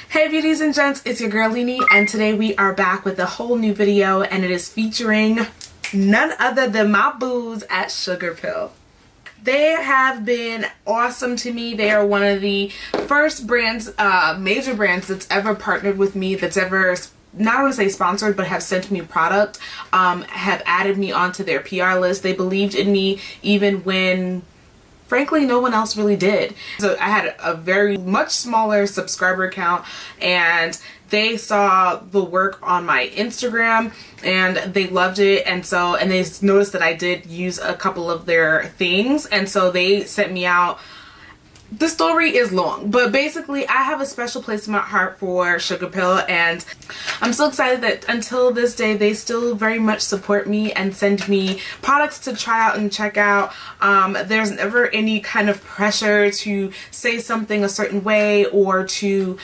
Hey beauties and gents, it's your girl Linnee, and today we are back with a whole new video, and it is featuring none other than my boos at Sugarpill. They have been awesome to me. They are one of the first brands, major brands that's ever partnered with me, that's ever, not want to say sponsored, but have sent me product, have added me onto their PR list. They believed in me even when frankly no one else really did. So I had a very much smaller subscriber count, and they saw the work on my Instagram and they loved it, and they noticed that I did use a couple of their things, and so they sent me out. The story is long, but basically I have a special place in my heart for Sugarpill, and I'm so excited that until this day they still very much support me and send me products to try out and check out. There's never any kind of pressure to say something a certain way or to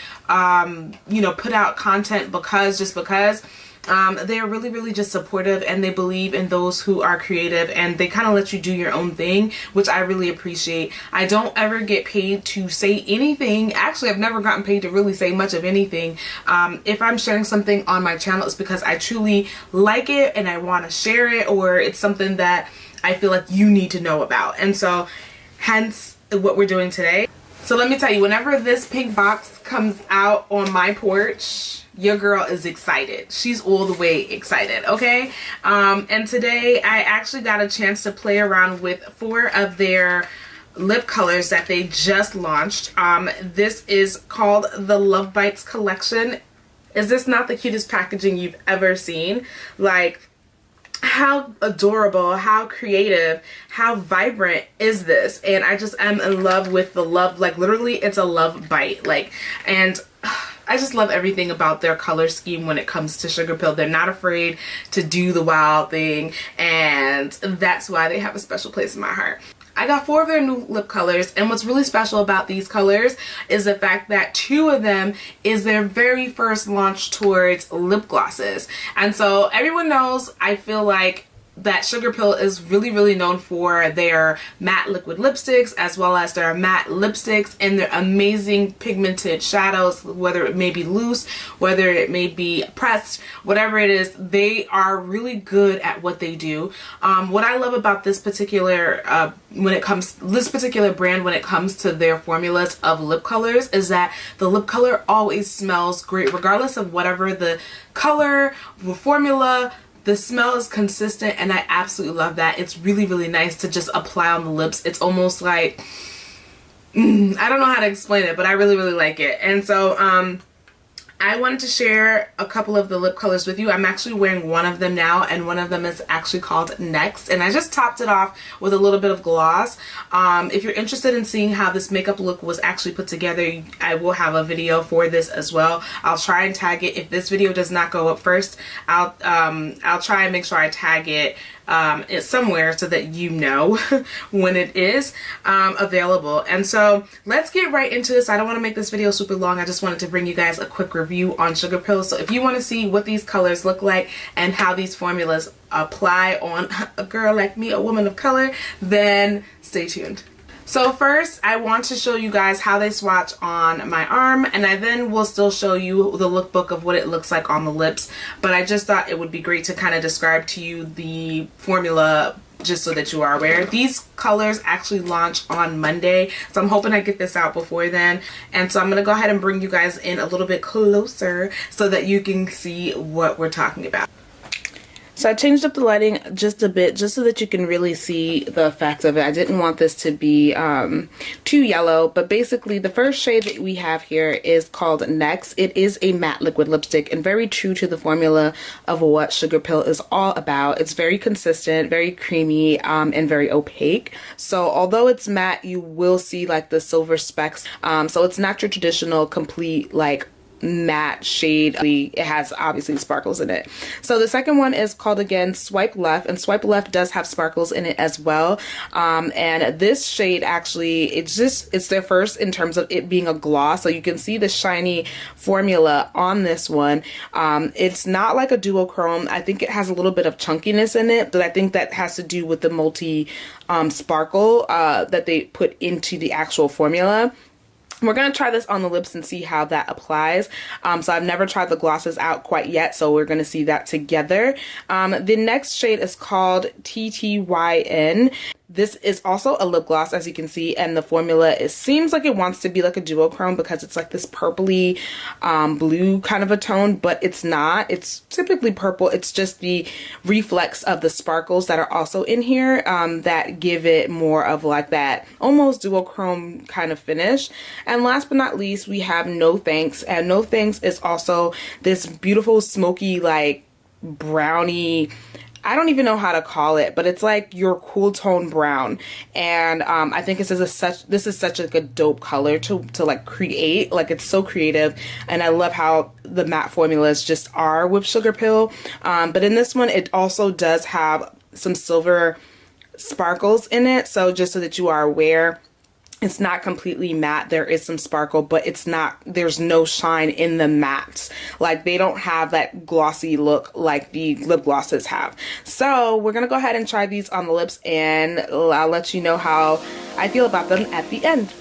you know, put out content just because. They're really just supportive, and they believe in those who are creative, and they kind of let you do your own thing, which I really appreciate. I don't ever get paid to say anything. Actually, I've never gotten paid to really say much of anything. If I'm sharing something on my channel, it's because I truly like it and I want to share it, or it's something that I feel like you need to know about, and so hence what we're doing today. So let me tell you, whenever this pink box comes out on my porch, your girl is excited. She's all the way excited, okay? And today I actually got a chance to play around with 4 of their lip colors that they just launched. This is called the Love Bites collection. Is this not the cutest packaging you've ever seen? Like, how adorable, how creative, how vibrant is this? And I just am in love with the love, like literally it's a love bite, like, and I just love everything about their color scheme when it comes to Sugarpill. They're not afraid to do the wild thing, and that's why they have a special place in my heart. I got 4 of their new lip colors, and what's really special about these colors is the fact that 2 of them is their very first launch towards lip glosses. And so everyone knows, I feel like, that Sugarpill is really known for their matte liquid lipsticks, as well as their matte lipsticks and their amazing pigmented shadows, whether it may be loose, whether it may be pressed, whatever it is, they are really good at what they do. What I love about this particular this particular brand when it comes to their formulas of lip colors is that the lip color always smells great, regardless of whatever the color, the formula. The smell is consistent, and I absolutely love that. It's really nice to just apply on the lips. It's almost like, I don't know how to explain it, but I really like it. And so I wanted to share a couple of the lip colors with you. I'm actually wearing one of them now, and one of them is actually called Next, and I just topped it off with a little bit of gloss. If you're interested in seeing how this makeup look was actually put together, I will have a video for this as well. I'll try and tag it. If this video does not go up first, I'll try and make sure I tag it somewhere so that you know when it is available. And so let's get right into this. I don't want to make this video super long. I just wanted to bring you guys a quick review on Sugarpill. So if you want to see what these colors look like and how these formulas apply on a girl like me, a woman of color, then stay tuned. So first, I want to show you guys how they swatch on my arm, and I then will still show you the lookbook of what it looks like on the lips, but I just thought it would be great to kind of describe to you the formula just so that you are aware. These colors actually launch on Monday, so I'm hoping I get this out before then, and so I'm going to go ahead and bring you guys in a little bit closer so that you can see what we're talking about. So I changed up the lighting just a bit, just so that you can really see the effect of it. I didn't want this to be too yellow, but basically the first shade that we have here is called Next. It is a matte liquid lipstick, and very true to the formula of what Sugarpill is all about. It's very consistent, very creamy, and very opaque. So although it's matte, you will see like the silver specks. So it's not your traditional complete like matte shade. It has obviously sparkles in it. So the second one is called, again, Swipe Left, and Swipe Left does have sparkles in it as well. And this shade actually, it's their first in terms of it being a gloss, so you can see the shiny formula on this one. It's not like a duochrome. I think it has a little bit of chunkiness in it, but I think that has to do with the multi sparkle that they put into the actual formula. we're going to try this on the lips and see how that applies. So I've never tried the glosses out quite yet, so we're going to see that together. The next shade is called TTYN. This is also a lip gloss, as you can see, and the formula, it seems like it wants to be like a duochrome because it's like this purpley blue kind of a tone, but it's not. It's typically purple. It's just the reflex of the sparkles that are also in here that give it more of like that almost duochrome kind of finish. And last but not least, we have No Thanks, and No Thanks is also this beautiful smoky like brownie, I don't even know how to call it, but it's like your cool tone brown. And I think this is such like a dope color to like create. Like, it's so creative, and I love how the matte formulas just are with Sugarpill. But in this one, it also does have some silver sparkles in it. So just so that you are aware, it's not completely matte. There is some sparkle, but it's not, there's no shine in the mattes. Like, they don't have that glossy look like the lip glosses have. So we're gonna go ahead and try these on the lips, and I'll let you know how I feel about them at the end.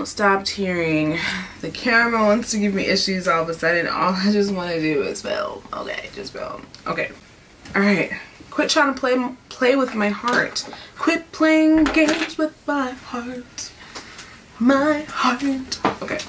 Stop tearing. The camera wants to give me issues all of a sudden. All I just want to do is film. Okay, just film. Okay. Alright. Quit trying to play with my heart. Quit playing games with my heart. My heart. Okay.